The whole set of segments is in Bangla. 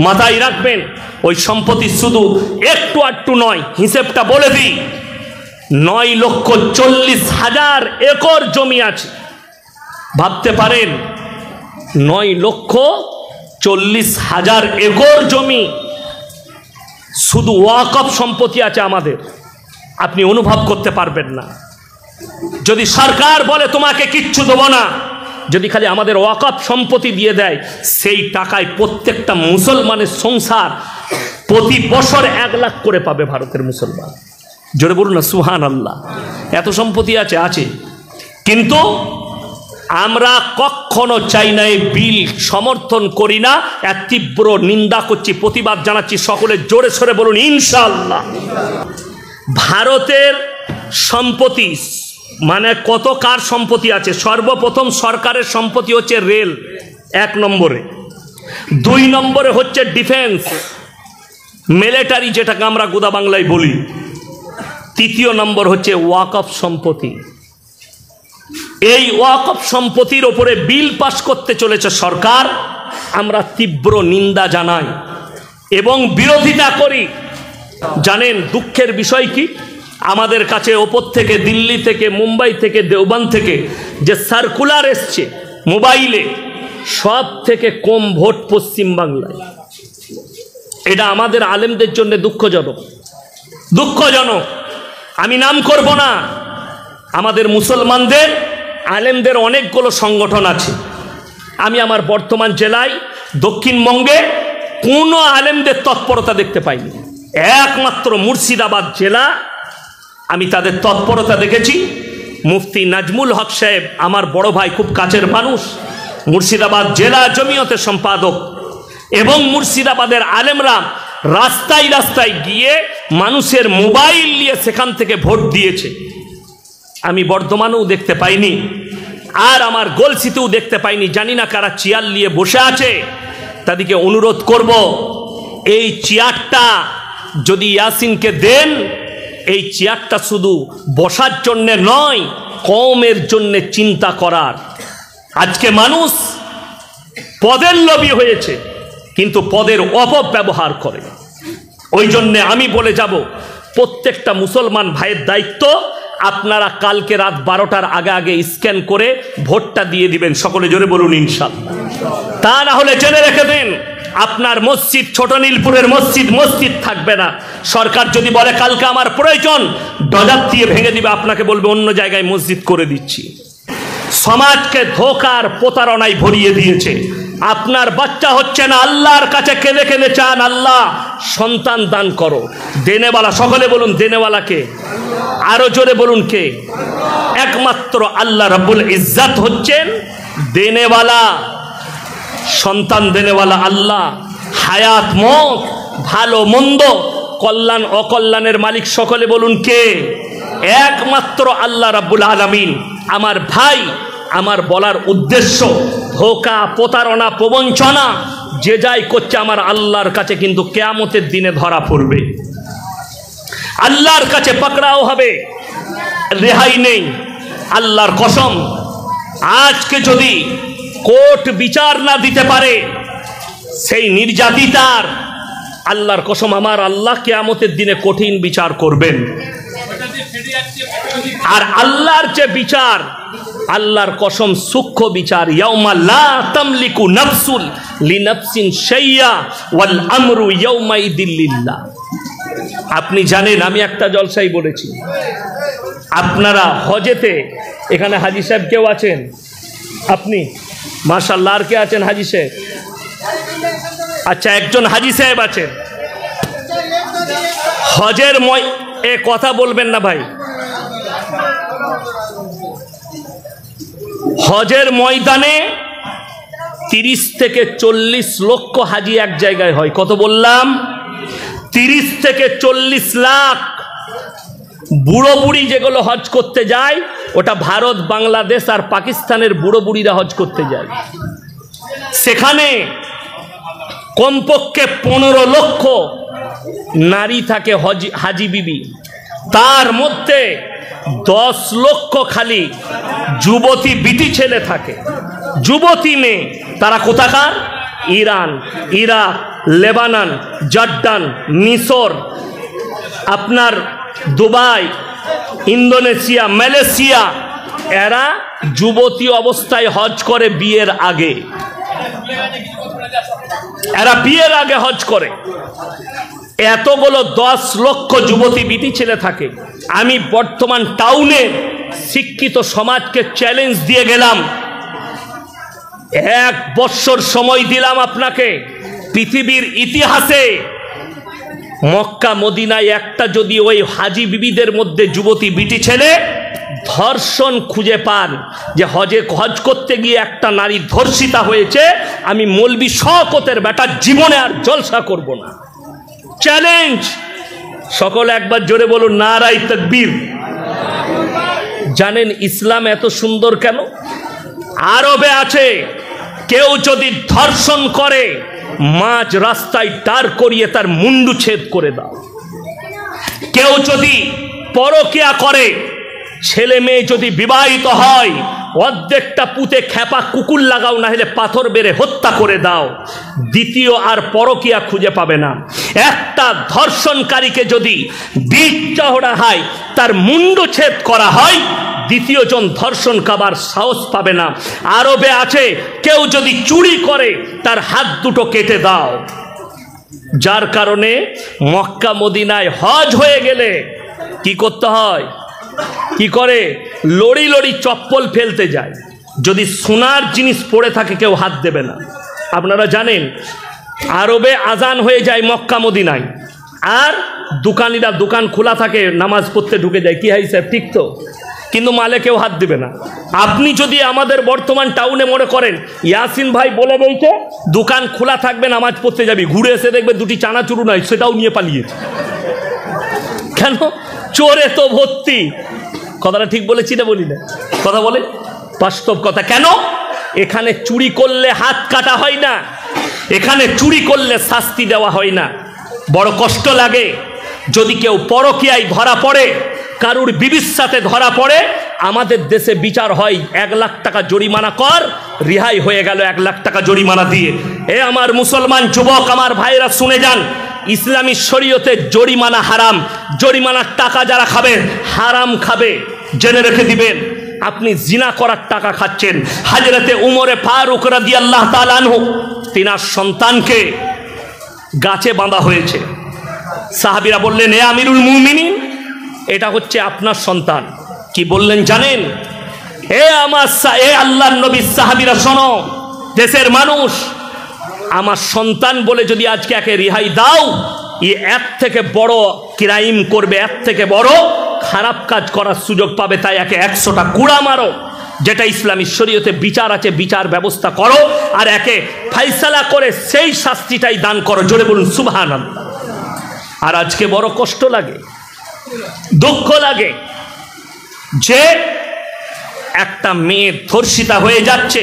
মাথায় রাখবেন, ওই সম্পত্তি শুধু একটু আটটু নয়, হিসেবটা বলে দিই, 9,40,000 একর জমি আছে। ভাবতে পারেন 9,40,000 একর জমি শুধু ওয়াকফ সম্পত্তি আছে আমাদের, আপনি অনুভব করতে পারবেন না। যদি সরকার বলে তোমাকে কিচ্ছু দেবো না, যদি খালি আমাদের ওয়াকফ সম্পত্তি দিয়ে দেয়, সেই টাকায় প্রত্যেকটা মুসলমানের সংসার প্রতি বছর 1 লাখ করে পাবে ভারতের মুসলমান। জোরে বলুন না সুবহানাল্লাহ। এত সম্পত্তি আছে। কিন্তু আমরা কখনো চাই না, এই বিল সমর্থন করি না, এর তীব্র নিন্দা করছি, প্রতিবাদ জানাচ্ছি। সকলে জোরে সোরে বলুন ইনশাআল্লাহ। ভারতের সম্পত্তি মানে কত কার সম্পত্তি আছে? সর্বপ্রথম সরকারের সম্পত্তি হচ্ছে রেল 1 নম্বরে, 2 নম্বরে হচ্ছে ডিফেন্স মিলিটারি, যেটাকে আমরা গোদা বাংলায় বলি, 3য় নম্বর হচ্ছে ওয়াকফ সম্পত্তি। এই ওয়াকফ সম্পত্তির ওপরে বিল পাস করতে চলেছে সরকার, আমরা তীব্র নিন্দা জানাই এবং বিরোধিতা করি। জানেন দুঃখের বিষয় কি? আমাদের কাছে ওপর থেকে, দিল্লি থেকে, মুম্বাই থেকে, দেওবন্দ থেকে যে সার্কুলার এসছে মোবাইলে, সব থেকে কম ভোট পশ্চিম বাংলায়। এটা আমাদের আলেমদের জন্য দুঃখজনক। আমি নাম করব না, আমাদের মুসলমানদের আলেমদের অনেকগুলো সংগঠন আছে। আমি আমার বর্তমান জেলায় দক্ষিণবঙ্গে কোনো আলেমদের তৎপরতা দেখতে পাইনি। একমাত্র মুর্শিদাবাদ জেলা আমি তাদের তৎপরতা দেখেছি। মুফতি নাজমুল হক সাহেব আমার বড় ভাই, খুব কাছের মানুষ, মুর্শিদাবাদ জেলা জমিয়তের সম্পাদক, এবং মুর্শিদাবাদের আলেমরা রাস্তায় রাস্তায় গিয়ে মানুষের মোবাইল নিয়ে সেখান থেকে ভোট দিয়েছে। আমি বর্ধমানেও দেখতে পাইনি, আর আমার গলসিতেও দেখতে পাইনি। জানি না কারা চেয়ার নিয়ে বসে আছে, তাদেরকে অনুরোধ করব, এই চেয়ারটা যদি ইয়াসিনকে দেন, এই চেয়ারটা শুধু বসার জন্যে নয়, কওমের জন্যে চিন্তা করার। আজকে মানুষ পদের লোভী হয়েছে, কিন্তু পদের অপব্যবহার করে। ওই জন্যে আমি বলে যাব, প্রত্যেকটা মুসলমান ভাইয়ের দায়িত্ব, আপনারা কালকে রাত 12টার আগে স্ক্যান করে ভোটটা দিয়ে দিবেন। সকলে জোরে বলুন ইনশাআল্লাহ। তা না হলে জেনে রেখে দেন, আপনার মসজিদ, ছোট নীলপুরের মসজিদ থাকবে না। সরকার যদি বলে কালকে আমার প্রয়োজন, ডজার দিয়ে ভেঙে দিবে, আপনাকে বলবে অন্য জায়গায় মসজিদ করে দিচ্ছি। সমাজকে ধোঁকার প্রতারণায় ভরিয়ে দিয়েছে। আপনার বাচ্চা হচ্ছে না, আল্লাহর কাছে কেঁদে কেঁদে চান, আল্লাহ সন্তান দান করো। দেনেওয়ালা, সকলে বলুন দেনেওয়ালা কে? আরো জোরে বলুন কে? একমাত্র আল্লাহ রাব্বুল ইজ্জত হচ্ছেন দেনেওয়ালা, সন্তান দেনেওয়ালা আল্লাহ। হায়াত, মত, ভালো মন্দ, কল্যাণ অকল্যাণের মালিক সকলে বলুন কে? একমাত্র আল্লাহ রাব্বুল আলামিন। আমার ভাই, আমার বলার উদ্দেশ্য, ধোঁকা, প্রতারণা, প্রবঞ্চনা যে যাই করছে, আমার আল্লাহর কাছে কিন্তু কিয়ামতের দিনে ধরা পড়বে, আল্লাহর কাছে পাকড়াও হবে, রেহাই নেই। আল্লাহর কসম, আজকে যদি কোর্ট বিচার না দিতে পারে সেই নির্যাতিতার, আল্লাহর কসম আমার আল্লাহ কিয়ামতের দিনে কঠিন বিচার করবেন। আর আল্লাহর যে বিচার, আল্লাহর কসম সূক্ষ্ম বিচার। ইয়াউমা লা তামলিকু নাফসুন লিনাফসিন শাইয়া ওয়াল আমরু ইয়াউমাইদিন লিল্লাহ। আপনি জানেন, আমি একটা জলসাই বলেছি, আপনারা হজেতে, এখানে হাজী সাহেব কেউ আছেন? আপনি মাশাআল্লাহ, আর কে আছেন হাজী সাহেব? আচ্ছা, একজন হাজী সাহেব আছেন। হজের এ কথা বলবেন না ভাই। হজের ময়দানে 30 থেকে 40 লক্ষ হাজি এক জায়গায় হয়। কত বললাম? 30 থেকে 40 লাখ। বুড়ো বুড়ি যেগুলো হজ করতে যায়, ওটা ভারত, বাংলাদেশ আর পাকিস্তানের বুড়ো বুড়িরা হজ করতে যায়। সেখানে কমপক্ষে 15 লক্ষ নারী থাকে হাজি বিবি, তার মধ্যে 10 লক্ষ খালি যুবতী বিটি ছেলে থাকে, যুবতী মেয়ে। তারা কোথাকার? ইরান, ইরাক, লেবানন, জর্ডান, মিশর, আপনার দুবাই, ইন্দোনেশিয়া, মালয়েশিয়া, এরা যুবতী অবস্থায় হজ করে বিয়ের আগে। এরা বিয়ের আগে হজ করে। এতগুলো 10 লক্ষ যুবতী বিটি ছেলে থাকে। আমি বর্তমান টাউনে শিক্ষিত সমাজকে চ্যালেঞ্জ দিয়ে গেলাম, 1 বছর সময় দিলাম আপনাকে, পৃথিবীর ইতিহাসে মক্কা মদিনায় একটা যদি ওই হাজি বিবিদের মধ্যে যুবতী বিটি ছেলে ধর্ষণ খুঁজে পান, যে হজ করতে গিয়ে একটা নারী ধর্ষিতা হয়েছে, আমি মৌলবি শওকতের বেটা জীবনে আর জলসা করব না। চ্যালেঞ্জ। সকলে একবার জোরে বলুন নারায়ে তাকবীর। জানেন ইসলাম এত সুন্দর কেন? আরবে আছে, কেউ যদি ধর্ষণ করে মাঝ রাস্তায় দাঁড় করিয়ে তার মুন্ডু ছেদ করে দাও। কেউ যদি পরকিয়া করে, ছেলে মেয়ে যদি বিবাহিত হয়, অর্ধেকটা পুঁতে খেপা কুকুর লাগাও, না হলে পাথর বেড়ে হত্যা করে দাও। দ্বিতীয় আর পরকিয়া খুঁজে পাবে না। একটা ধর্ষণকারীকে যদি বিষ চওড়া হয়, তার মুন্ডু ছেদ করা হয়, দ্বিতীয় জন ধর্ষণ কাবার সাহস পাবে না। আরবে আছে, কেউ যদি চুরি করে তার হাত দুটো কেটে দাও। যার কারণে মক্কা মদিনায় হজ হয়ে গেলে কি করতে হয়? কি করে? লড়ি লড়ি চপ্পল ফেলতে যায়। যদি সোনার জিনিস পড়ে থাকে কেউ হাত দেবে না। আপনারা জানেন আরবে আজান হয়ে যায় মক্কা মদিনায়, আর দোকানিরা দোকান খোলা থাকে, নামাজ পড়তে ঢুকে যায়। কি হাই সাহেব, ঠিক তো? কিন্তু মালে কেউ হাত দেবে না। আপনি যদি আমাদের বর্তমান টাউনে মনে করেন ইয়াসিন ভাই বলে বলছে দোকান খোলা থাকবে, নামাজ পড়তে যাবি, ঘুরে এসে দেখবে দুটি চানাচুরু নাই, সেটাও নিয়ে পালিয়েছে। কেন? চোরে তো ভর্তি। কথাটা ঠিক বলেছি না বলি না? কথা বলে বাস্তব কথা। কেন? এখানে চুরি করলে হাত কাটা হয় না, এখানে চুরি করলে শাস্তি দেওয়া হয় না। বড় কষ্ট লাগে যদি কেউ পরকীয়ায় ধরা পড়ে, কারুর বিবির সাথে ধরা পড়ে, আমাদের দেশে বিচার হয় 1 লাখ টাকা জরিমানা কর, রিহাই হয়ে গেল 1 লাখ টাকা জরিমানা দিয়ে। এ আমার মুসলমান যুবক, আমার ভাইরা শুনে যান, ইসলামী শরীয়তে জরিমানা হারাম। জরিমানার টাকা যারা খাবে হারাম খাবে, জেনে রেখে দিবেন। আপনি জিনা করার টাকা খাচ্ছেন। হযরতে উমরে ফারুক রাদিয়াল্লাহু তাআলা আনহু, তিনার সন্তানকে গাছে বাঁধা হয়েছে। সাহাবীরা বললেন, এ আমিরুল মুমিনিন, এটা হচ্ছে আপনার সন্তান। কি বললেন জানেন? এ আল্লাহর নবী, সাহাবীরা শোনো, দেশের মানুষ, আমার সন্তান বলে যদি আজকে একে রিহাই দাও, এর থেকে বড় ক্রাইম করবে, এর থেকে বড় খারাপ কাজ করার সুযোগ পাবে। তাই একে 100টা কুড়া মারো, যেটা ইসলামী শরীয়তে বিচার আছে, বিচার ব্যবস্থা করো, আর একে ফাইসালা করে সেই শাস্তিটাই দান করো। জোরে বলুন সুবহানাল্লাহ। আর আজকে বড় কষ্ট লাগে, দুঃখ লাগে যে একটা মেয়ে ধর্ষিতা হয়ে যাচ্ছে।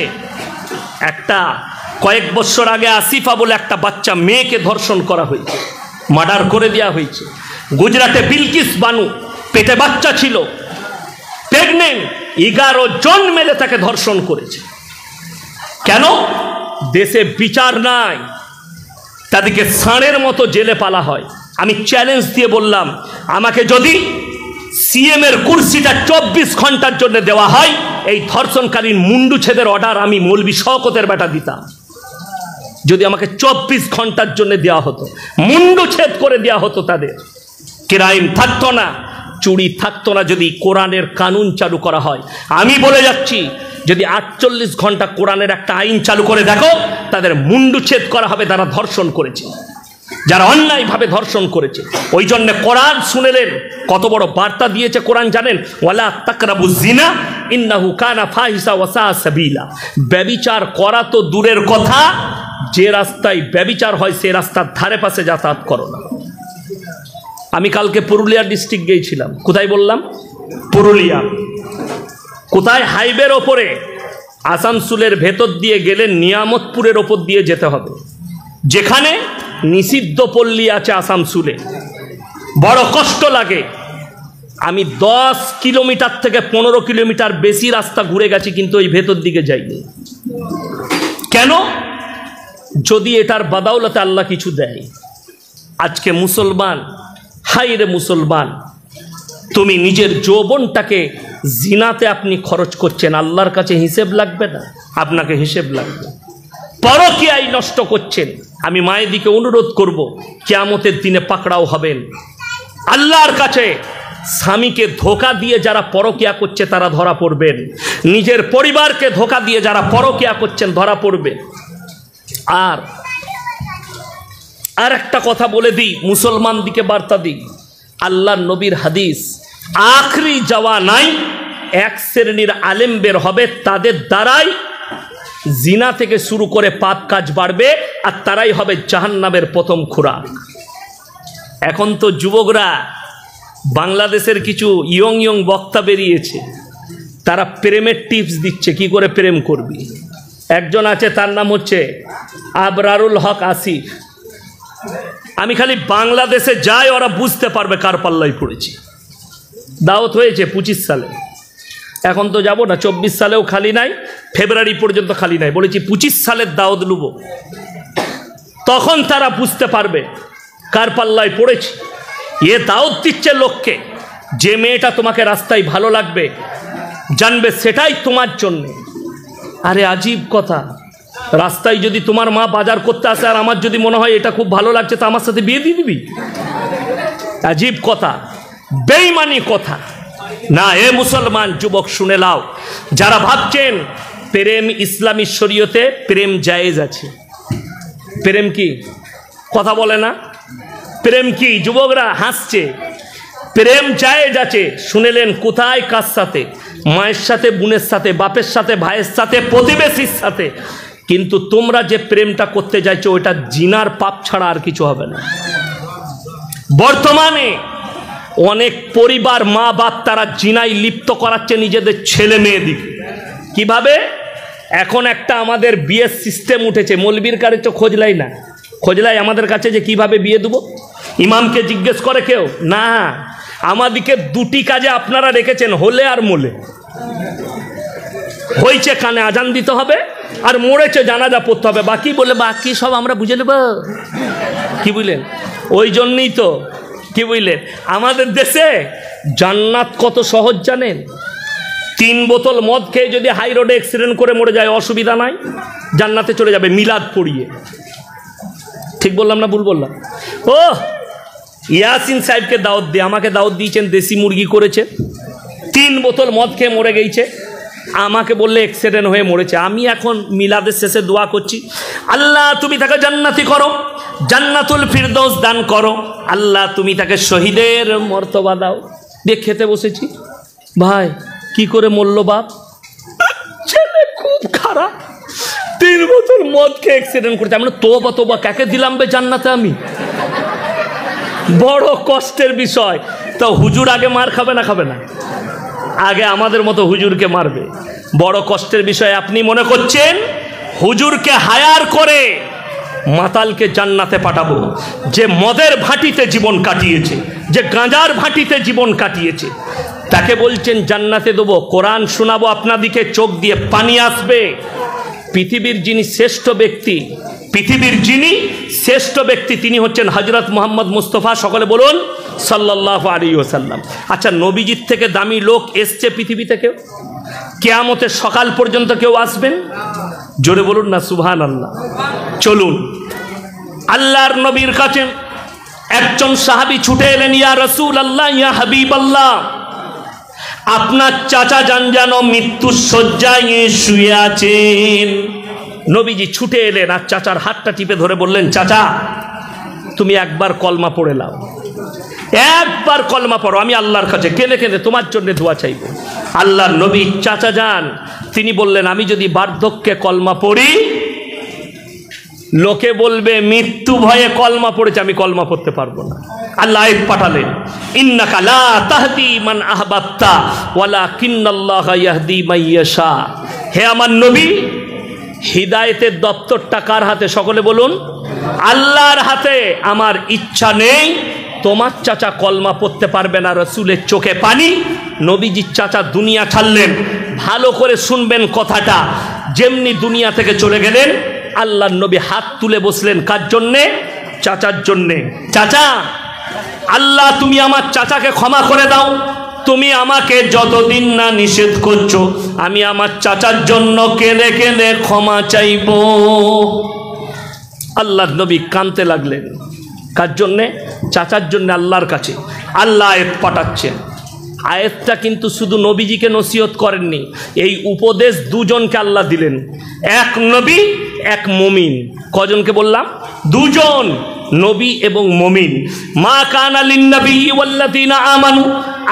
একটা কয়েক বছর আগে আসিফা বলে একটা বাচ্চা মেয়েকে ধর্ষণ করা হয়েছে, মার্ডার করে দেওয়া হয়েছে। গুজরাটে বিলকিস বানু, পেটে বাচ্চা ছিল, প্রেগনেন্ট, 11 জন মেলে তাকে ধর্ষণ করেছে। কেন? দেশে বিচার নাই, তাদেরকে ষাঁড়ের মতো জেলে পালা হয়। আমি চ্যালেঞ্জ দিয়ে বললাম, আমাকে যদি সিএম এর কুর্সিটা 24 ঘন্টার জন্য দেওয়া হয়, এই ধর্ষণকারীর মুন্ডু ছেদের অর্ডার আমি মৌলবি শওকতের বেটা দিতাম। যদি আমাকে 24 ঘন্টার জন্য দেওয়া হতো, মুন্ডু ছেদ করে দেওয়া হতো, তাদের ক্রাইম থাকতো না, চুরি থাকতো না। যদি কোরআনের কানুন চালু করা হয়, আমি বলে যাচ্ছি, যদি 48 ঘন্টা কোরআনের একটা আইন চালু করে দেখো, তাদের মুন্ডু ছেদ করা হবে, তারা ধর্ষণ করেছে, যারা অন্যায়ভাবে ধর্ষণ করেছে। ওই জন্য কোরআন শুনেলেন, কত বড় বার্তা দিয়েছে কোরআন জানেন? ওয়ালা তাকরাবুজ জিনা ইন্নাহু কানা ফাহিশা ওয়া সা সাবিলা। ব্যভিচার করা তো দূরের কথা, যে রাস্তায় ব্যভিচার হয় সে রাস্তার ধারে পাশে যাতায়াত করো না। আমি কালকে পুরুলিয়া ডিস্ট্রিক্ট গিয়েছিলাম। কোথায় বললাম? পুরুলিয়া। কোথায়? হাইওয়ের ওপরে, আসানসোলের ভেতর দিয়ে গেলে নিয়ামতপুরের ওপর দিয়ে যেতে হবে, যেখানে নিষিদ্ধ পল্লী আছে আসানসোলে। বড় কষ্ট লাগে। আমি 10 কিলোমিটার থেকে 15 কিলোমিটার বেশি রাস্তা ঘুরে গেছি, কিন্তু ওই ভেতর দিকে যাইনি। কেন? যদি এটার বাদাউলতে আল্লাহ কিছু দেয়। আজকে মুসলমান, হাই রে মুসলমান, তুমি নিজের যৌবনটাকে জিনাতে আপনি খরচ করছেন, আল্লাহর কাছে হিসেব লাগবে না? আপনাকে হিসেব লাগবে। পরকীয়ায় নষ্ট করছেন। আমি মায়েদিকে অনুরোধ করব, কিয়ামতের দিনে পাকড়াও হবেন আল্লাহর কাছে। স্বামীকে ধোঁকা দিয়ে যারা পরকীয়া করছে তারা ধরা পড়বেন, নিজের পরিবারকে ধোঁকা দিয়ে যারা পরকীয়া করছেন ধরা পড়বেন। আর একটা কথা বলে দিই, মুসলমান দিকে বার্তা দিই, আল্লাহর নবীর হাদিস, আখরি যাওয়া নাই এক শ্রেণীর আলেম বের হবে, তাদের দ্বারাই জিনা থেকে শুরু করে পাপ কাজ বাড়বে, আর তারাই হবে জাহান্নামের প্রথম খোরাক। এখন তো যুবকরা, বাংলাদেশের কিছু ইয়ং বক্তা বেরিয়েছে, তারা প্রেমের টিপস দিচ্ছে, কি করে প্রেম করবি। একজন আছে, তার নাম হচ্ছে আবরারুল হক আসিফ। আমি খালি বাংলাদেশে যাই, ওরা বুঝতে পারবে কার পাল্লায় পড়েছি। দাওয়াত হয়েছে 25 সালে, এখন তো যাব না, 24 সালেও খালি নাই, ফেব্রুয়ারি পর্যন্ত খালি নাই। বলেছি 25 সালের দাওয়াত লুবো, তখন তারা বুঝতে পারবে কার পাল্লায় পড়েছি। এ দাওয়াত দিচ্ছে লোককে, যে মেয়েটা তোমাকে রাস্তায় ভালো লাগবে, জানবে সেটাই তোমার জন্যে। আরে আজীব কথা, রাস্তায় যদি তোমার মা বাজার করতে আসে আর আমার যদি মনে হয় এটা খুব ভালো লাগছে, তো আমার সাথে বিয়ে দিয়ে দিবি? আজীব কথা, বেঈমানি কথা না। এ মুসলমান যুবক শুনে লাও, যারা ভাবছেন প্রেম ইসলামী শরীয়তে প্রেম জায়েজ আছে, প্রেম কি কথা বলে না, প্রেম কি? যুবকরা হাসছে, প্রেম জায়েজ আছে। শুনেলেন কোথায়? কার সাথে? মায়ের সাথে, বোনের সাথে, বাপের সাথে, ভাইয়ের সাথে, প্রতিবেশীর সাথে। কিন্তু তোমরা যে প্রেমটা করতে চাইছো ওটা জিনার পাপ ছাড়া আর কিছু হবে না। বর্তমানে অনেক পরিবার, মা বাপ, তারা জিনায় লিপ্ত করাচ্ছে নিজেদের ছেলে মেয়েদিকে। কিভাবে? এখন একটা আমাদের বিয়ের সিস্টেম উঠেছে, মৌলবীর কাছে তো খোঁজলাই না, খোঁজলাই আমাদের কাছে যে কিভাবে বিয়ে দেবো। ইমামকে জিজ্ঞেস করে কেউ না, আমাদিকে দুটি কাজে আপনারা রেখেছেন, হলে আর মোলে। হয়েছে কানে আজান দিতে হবে, আর মরেছে জানাজা পড়তে হবে, বাকি বলে বাকি সব আমরা বুঝে নেব। কি বুঝলেন? ওই জন্যই তো, কি বুঝলেন, আমাদের দেশে জান্নাত কত সহজ জানেন? 3 বোতল মদ খেয়ে যদি হাই রোডে অ্যাক্সিডেন্ট করে মরে যায়, অসুবিধা নাই, জান্নাতে চলে যাবে মিলাদ পড়িয়ে। ঠিক বললাম না ভুল বললাম? ও ইয়াসিন সাহেবকে দাওয়াত দিয়ে, আমাকে দাওয়াত দিয়েছেন, দেশি মুরগি করেছে, 3 বোতল মদ খেয়ে মরে গেছে, আমাকে বললে অ্যাক্সিডেন্ট হয়ে মরেছে। আমি এখন মিলাদের শেষে দোয়া করছি, আল্লাহ তুমি তাকে জান্নাতি করো, জান্নাতুল ফিরদৌস দান করো, আল্লাহ তুমি তাকে শহীদের মর্তবা দাও। দিয়ে খেতে বসেছি, ভাই কি করে মরল বাপ? ছেলে খুব খারাপ, 3 বোতল মদ খেয়ে অ্যাক্সিডেন্ট করেছে। আমরা তোবা তোবা, কাকে দিলাম বে জান্নাতে আমি? বড় কষ্টের বিষয়। তো হুজুর আগে মার খাবে না? খাবে না? আগে আমাদের মতো হুজুরকে মারবে। বড় কষ্টের বিষয়। আপনি মনে করছেন হুজুরকে হায়ার করে মাতালকে জান্নাতে পাঠাবো? যে মদের ভাটিতে জীবন কাটিয়েছে, যে গাঁজার ভাটিতে জীবন কাটিয়েছে, তাকে বলছেন জান্নাতে দেবো? কোরআন শোনাবো আপনাদিকে, চোখ দিয়ে পানি আসবে। পৃথিবীর যিনি শ্রেষ্ঠ ব্যক্তি, পৃথিবীর যিনি শ্রেষ্ঠ ব্যক্তি, তিনি হচ্ছেন হযরত মুহাম্মদ মুস্তাফা, সকলে বলুন সাল্লাল্লাহু আলাইহি ওয়াসাল্লাম। আচ্ছা, নবীজির থেকে দামি লোক এসছে পৃথিবী থেকে? কিয়ামতের সকাল পর্যন্ত কেউ আসবেন? জোরে বলুন না সুবহানাল্লাহ। চলুন, আল্লাহর নবীর কাছে একজন সাহাবী ছুটে এলেন, ইয়া রাসূলুল্লাহ, ইয়া হাবিবাল্লাহ, আপনার চাচা যান যেন মৃত্যুর শয্যায় শুয়ে আছেন। নবীজি ছুটে এলেন আর চাচার হাতটা টিপে ধরে বললেন, চাচা তুমি একবার কলমা পড়ে নাও, একবার কলমা পড়ো, আমি আল্লাহর কাছে কেঁদে কেঁদে তোমার জন্য দোয়া চাইব। আল্লাহর নবী চাচা যান, তিনি বললেন, আমি যদি বার্ধক্যে কলমা পড়ি লোকে বলবে মৃত্যু ভয়ে কলমা পড়েছে, আমি কলমা পড়তে পারবো না। আল্লাহ আয়াত পাঠালেন, ইন্নাকা লা তাহদি মান আহবাবতা ওয়ালাকিন্নাল্লাহা ইয়াহদি মান ইয়াশা। হে আমার নবী, হিদায়েতের দপ্তরটা কার হাতে? সকলে বলুন আল্লাহর হাতে। আমার ইচ্ছা নেই তোমার চাচা কলমা পড়তে পারবে না। রাসূলের চোখে পানি। নবীজির চাচা দুনিয়া ছাড়লেন। ভালো করে শুনবেন কথাটা, যেমনি দুনিয়া থেকে চলে গেলেন আল্লাহর নবী হাত তুলে বসলেন কার জন্যে? চাচার জন্যে। চাচা, আল্লাহ তুমি আমার চাচাকে ক্ষমা করে দাও, তুমি আমাকে যতদিন না নিষেধ করছো আমি আমার চাচার জন্য কেঁদে কেঁদে ক্ষমা চাইব। আল্লাহর নবী কাঁদতে লাগলেন। কার জন্যে? চাচার জন্য আল্লাহর কাছে। আল্লাহ আয়াত পাঠাচ্ছেন। আয়াতটা কিন্তু শুধু নবীজিকে নসিহত করেননি, এই উপদেশ দুজনকে আল্লাহ দিলেন, এক নবী এক মুমিন। কজনকে বললাম? দুজন, নবী এবং মুমিন। মা কানা লিন-নবী ওয়াল্লাযীনা আমানু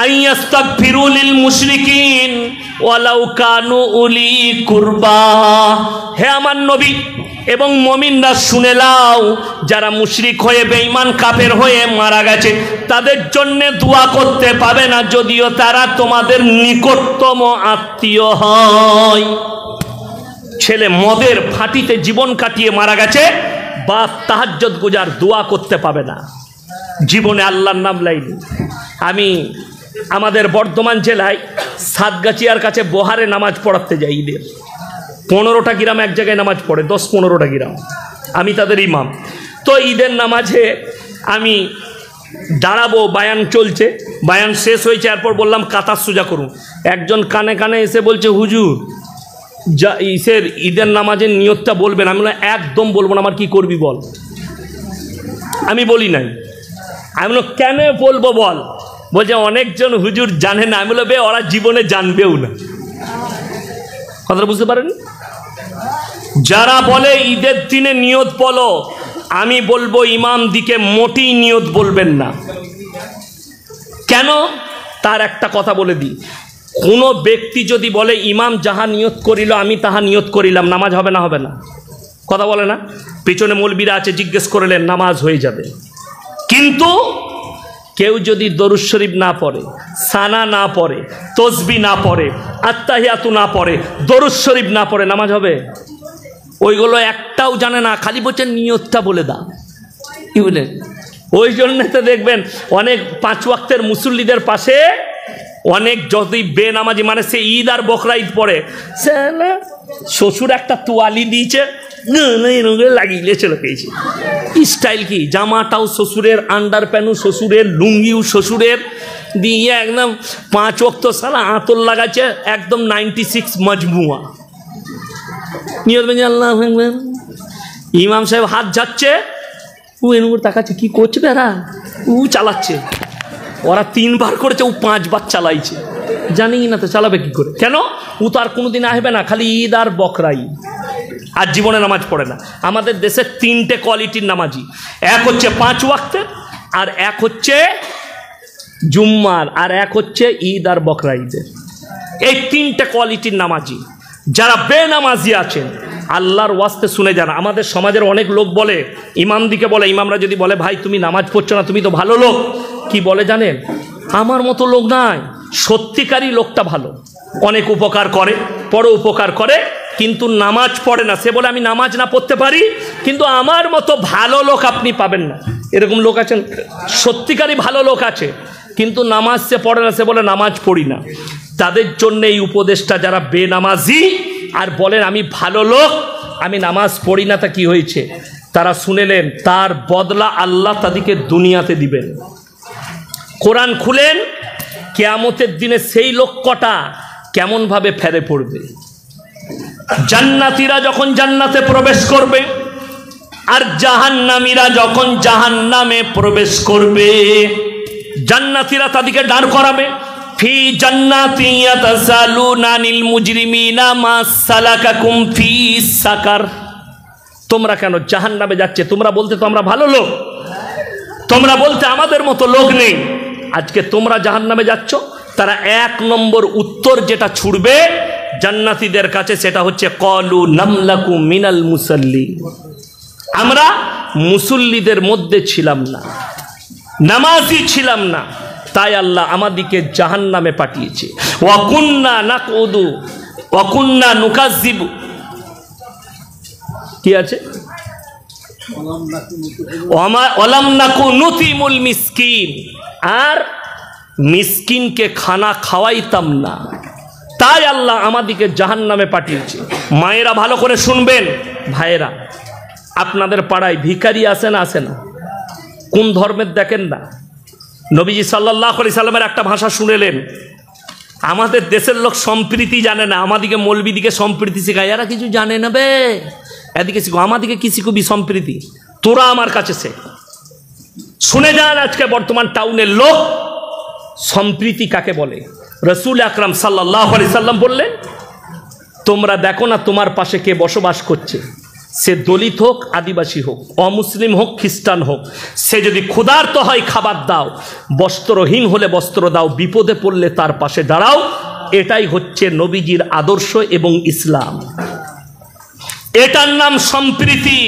আইয়াস্তাগফিরু লিল মুশরিকিন ওয়ালাউ কানু উলি কুরবা। হে আমার নবী এবং মুমিনরা শুনে নাও, যারা মুশরিক হয়ে বেঈমান কাফের হয়ে মারা গেছে তাদের জন্য দোয়া করতে পাবে না যদিও তারা তোমাদের নিকটতম আত্মীয় হয়। ছেলে মদের ফাঁটিতে জীবন কাটিয়ে মারা গেছে, বাপ তাহাজ্জুদ গুজার, দোয়া করতে পাবে না, জীবনে আল্লাহর নাম লাইনি। আমি আমাদের বর্ধমান জেলায় সাতগাছিয়ার কাছে বহারে নামাজ পড়াতে যাই। ঈদের 15টা গ্রাম এক জায়গায় নামাজ পড়ে, 10-15টা গ্রাম, আমি তাদের ইমাম। তো ঈদের নামাজে আমি দাঁড়াবো, বায়ান চলছে, বায়ান শেষ হয়েছে, এরপর বললাম কাতার সোজা করুন। একজন কানে কানে এসে বলছে, হুজুর যা ইসের ঈদের নামাজের নিয়তটা বলবেন। আমি বললাম একদম বলবো না, আমার কি করবি বল। আমি বলি নাই। আমি বললাম কেন বলবো বল? বলছে অনেকজন হুজুর জানে না। আমি বললাম বে, ওরা জীবনে জানবেও না। কথাটা বুঝতে পারেন? যারা বলে ঈদের দিনে নিয়ত বলো, আমি বলবো ইমাম দিকে মোটেই নিয়ত বলবেন না। কেন? তার একটা কথা বলে দিই, কোনো ব্যক্তি যদি বলে ইমাম যাহা নিয়ত করিল আমি তাহা নিয়ত করিলাম, নামাজ হবে না? হবে না? কথা বলে না? পিছনে মৌলবীরা আছে, জিজ্ঞেস করলেন, নামাজ হয়ে যাবে। কিন্তু কেউ যদি দরুদ শরীফ না পড়ে, সানা না পড়ে, তসবি না পড়ে, আত্তাহিয়াতু না পড়ে, দরুদ শরীফ না পড়ে, নামাজ হবে? ওইগুলো একটাও জানে না, খালি বলছেন নিয়তটা বলে দাও। কি বলে? ওই জন্য তো দেখবেন অনেক 5 ওয়াক্তের মুসল্লিদের পাশে অনেক যদি বেনামাজি, মানে সে ঈদ আর বকরা ঈদ পড়ে, সে শ্বশুর একটা তোয়ালি দিয়েছে, লাগিয়ে চলে পেয়েছে। স্টাইল কি? জামাটাও শ্বশুরের, আন্ডার প্যান্টও শ্বশুরের, লুঙ্গিও শ্বশুরের, দিয়ে একদম 5 ওয়াক্ত সালা আতর লাগাচ্ছে, একদম 96 মজমুয়া। নিয়ত বেঁধে আল্লাহ আকবার, ইমাম সাহেব হাত যাচ্ছে, ও এনুর তাকাচ্ছে, কি করছে বেড়া? ও চালাচ্ছে। ওরা 3 বার করেছে, ও 5 বার চালাইছে। জানি না তো চালাবে কি করে? কেন? ও তো আর কোনোদিন আসবে না, খালি ঈদ আর বকরা ঈদ, আর জীবনে নামাজ পড়ে না। আমাদের দেশে 3টে কোয়ালিটির নামাজি, এক হচ্ছে 5 ওয়াক্তের, আর এক হচ্ছে জুম্মার, আর এক হচ্ছে ঈদ আর বকরা ঈদের। এই 3টে কোয়ালিটির নামাজি। যারা বেনামাজি আছেন আল্লাহর ওয়াস্তে শুনে যান। আমাদের সমাজের অনেক লোক বলে, ইমাম দিকে বলে, ইমামরা যদি বলে ভাই তুমি নামাজ পড়ছো না, তুমি তো ভালো লোক, কি বলে জানেন? আমার মতো লোক নাই, সত্যিকারই লোকটা ভালো, অনেক উপকার করে, বড় উপকার করে, কিন্তু নামাজ পড়ে না। সে বলে আমি নামাজ না পড়তে পারি, কিন্তু আমার মতো ভালো লোক আপনি পাবেন না। এরকম লোক আছেন, সত্যিকারই ভালো লোক আছে, কিন্তু নামাজ সে পড়ে না, সে বলে নামাজ পড়ি না। তাদের জন্য এই উপদেশটা, যারা বেনামাজি আর বলেন আমি ভালো লোক, আমি নামাজ পড়ি না, তা কি হয়েছে? তারা শুনেলেন, তার বদলা আল্লাহ তাদেরকে দুনিয়াতে দিবেন। কোরআন খুলেন, কিয়ামতের দিনে সেই লোক কটা কেমন ভাবে ফেরে পড়বে। জান্নাতীরা যখন জান্নাতে প্রবেশ করবে, আর জাহান্নামীরা যখন জাহান্নামে প্রবেশ করবে, জান্নাতীরা তাদেরকে দাঁড় করাবে, ফি জান্নাতি ইয়াতাসালুনা আনিল মুজরিমিনা মা সালাকাকুম ফি সাকার। তোমরা কেন জাহান্নামে যাচ্ছে? তোমরা বলতে তো আমরা ভালো লোক, তোমরা বলতে আমাদের মতো লোক নেই, আজকে তোমরা জাহান্নামে যাচ্ছ। তারা 1 নম্বর উত্তর যেটা ছুড়বে জান্নাতীদের কাছে, সেটা হচ্ছে ক্বালু নামলাকু মিনাল মুসাল্লি, আমরা মুসল্লিদের মধ্যে ছিলাম না, নামাজি ছিলাম না, তাই আল্লাহ আমাদিকে জাহান্নামে পাঠিয়েছে। ওয়া কুন্না নাকুদু ওয়া কুন্না নুকাজ্জিবু, কি আছে? ওয়ালাম নাকু নুতিমুল মিসকিন, আর মিসকিনকে খানা খাওয়াইতাম না, তাই আল্লাহ আমাদিকে জাহান্নামে পাঠিয়েছে। মায়েরা ভালো করে শুনবেন, ভাইয়েরা, আপনাদের পাড়ায় ভিখারি আছে না? আসে না? কোন ধর্মের দেখেন না? নবীজি সাল্লাল্লাহু আলাইহি সাল্লামের একটা ভাষা শুনেলেন, আমাদের দেশের লোক সম্প্রীতি জানে না, আমাদিকে মৌলবিদিকে সম্প্রীতি শেখায়, এরা কিছু জানে না বে, এদিকে শিখো, আমাদিকে কি শিখবি সম্প্রীতি, তোরা আমার কাছে শেখ। শুনে যান আজকে বর্তমান টাউনের লোক সম্প্রীতি কাকে বলে। রাসূল আকরাম সাল্লাল্লাহু আলাইহি সাল্লাম বললেন, তোমরা দেখো না তোমার পাশে কে বসবাস করছে, সে দলিত হোক, আদিবাসী হোক, অমুসলিম হোক, খ্রিস্টান হোক, সে যদি ক্ষুধার্ত হয় খাবার দাও, বস্ত্রহীন হলে বস্ত্র দাও, বিপদে পড়লে তার পাশে দাঁড়াও। এটাই হচ্ছে নবীজির আদর্শ এবং ইসলাম। এটার নাম সম্প্রীতি,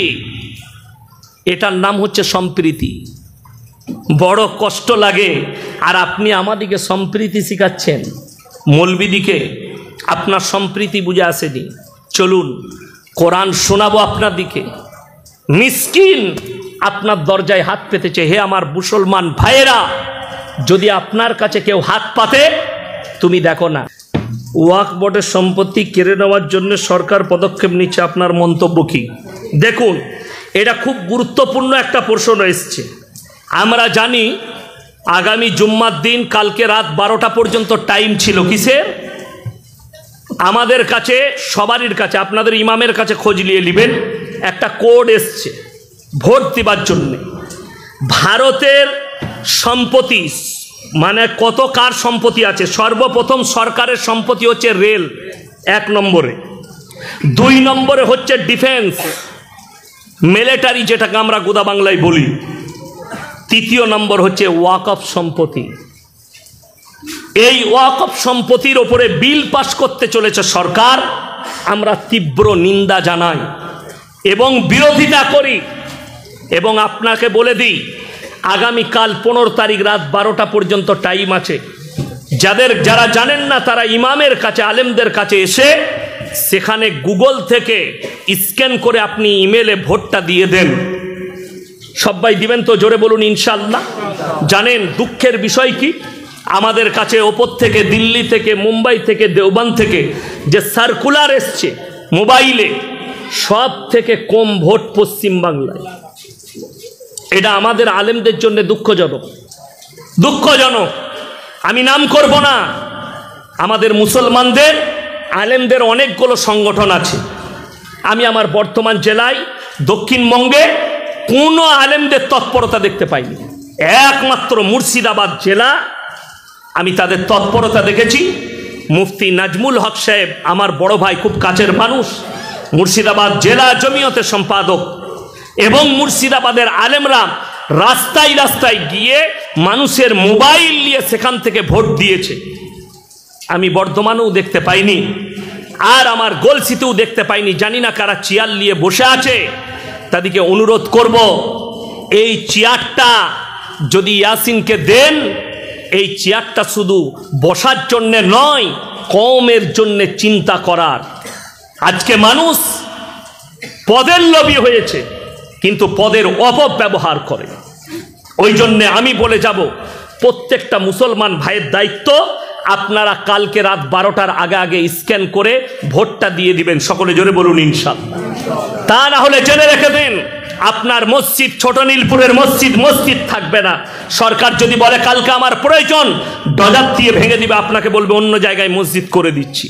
এটার নাম হচ্ছে সম্প্রীতি। বড় কষ্ট লাগে, আর আপনি আমাদিকে সম্প্রীতি শিখাচ্ছেন। মৌলবিদিকে আপনার সম্প্রীতি বুঝে আসেনি। চলুন কোরআন শোনাবো আপনার দিকে। মিসকিন আপনার দরজায় হাত পেতেছে। হে আমার মুসলমান ভাইয়েরা, যদি আপনার কাছে কেউ হাত পাতে, তুমি দেখো না। ওয়াকফ বোর্ডের সম্পত্তি কেড়ে নেওয়ার জন্য সরকার পদক্ষেপ নিচ্ছে, আপনার মন্তব্য কি? দেখুন, এটা খুব গুরুত্বপূর্ণ একটা প্রশ্ন এসছে। আমরা জানি আগামী জুম্মার দিন কালকে রাত 12টা পর্যন্ত টাইম ছিল কিসের? আমাদের কাছে, সবারই কাছে, আপনাদের ইমামের কাছে খোঁজ নিয়ে নেবেন, একটা কোড এসছে ভোট দিবার জন্যে। ভারতের সম্পত্তি মানে কত কার সম্পত্তি আছে, সর্বপ্রথম সরকারের সম্পত্তি হচ্ছে রেল 1 নম্বরে, 2 নম্বরে হচ্ছে ডিফেন্স মিলিটারি, যেটাকে আমরা গোদা বাংলায় বলি, 3 নম্বর হচ্ছে ওয়াকফ সম্পত্তি। এই ওয়াকফ সম্পত্তির ওপরে বিল পাস করতে চলেছে সরকার। আমরা তীব্র নিন্দা জানাই এবং বিরোধিতা করি। এবং আপনাকে বলে দিই, আগামীকাল 15 তারিখ রাত 12টা পর্যন্ত টাইম আছে। যারা জানেন না তারা ইমামের কাছে, আলেমদের কাছে এসে সেখানে গুগল থেকে স্ক্যান করে আপনি ইমেলে ভোটটা দিয়ে দেন। সবাই দিবেন তো? জোরে বলুন ইনশাআল্লাহ। জানেন দুঃখের বিষয় কি? আমাদের কাছে ওপর থেকে, দিল্লি থেকে, মুম্বাই থেকে, দেওবান থেকে যে সার্কুলার এসছে মোবাইলে, সব থেকে কম ভোট পশ্চিম বাংলায়। এটা আমাদের আলেমদের জন্য দুঃখজনক, দুঃখজনক। আমি নাম করব না। আমাদের মুসলমানদের আলেমদের অনেকগুলো সংগঠন আছে। আমি আমার বর্তমান জেলায় দক্ষিণবঙ্গে কোনো আলেমদের তৎপরতা দেখতে পাইনি। একমাত্র মুর্শিদাবাদ জেলা আমি তাদের তৎপরতা দেখেছি। মুফতি নাজমুল হক সাহেব আমার বড় ভাই, খুব কাছের মানুষ, মুর্শিদাবাদ জেলা জমিয়তের সম্পাদক, এবং মুর্শিদাবাদের আলেমরা রাস্তায় রাস্তায় গিয়ে মানুষের মোবাইল নিয়ে সেখান থেকে ভোট দিয়েছে। আমি বর্ধমানেও দেখতে পাইনি, আর আমার গলসিতেও দেখতে পাইনি। জানি না কারা চেয়ার নিয়ে বসে আছে। তাদেরকে অনুরোধ করব, এই চেয়ারটা যদি ইয়াসিনকে দেন, এই চেয়ারটা শুধু বসার জন্যে নয়, কওমের জন্যে চিন্তা করার। আজকে মানুষ পদের লোভী হয়েছে, কিন্তু পদের অপব্যবহার করে। ওই জন্যে আমি বলে যাব, প্রত্যেকটা মুসলমান ভাইয়ের দায়িত্ব, আপনারা কালকে রাত 12টার আগে আগে স্ক্যান করে ভোটটা দিয়ে দিবেন। সকলে জোরে বলুন ইনশাআল্লাহ। তা না হলে জেনে রেখে দেন, আপনার মসজিদ, ছোট নীলপুরের মসজিদ থাকবে না। সরকার যদি বলে কালকে আমার প্রয়োজন, ডজার দিয়ে ভেঙে দিবে, আপনাকে বলবে অন্য জায়গায় মসজিদ করে দিচ্ছি।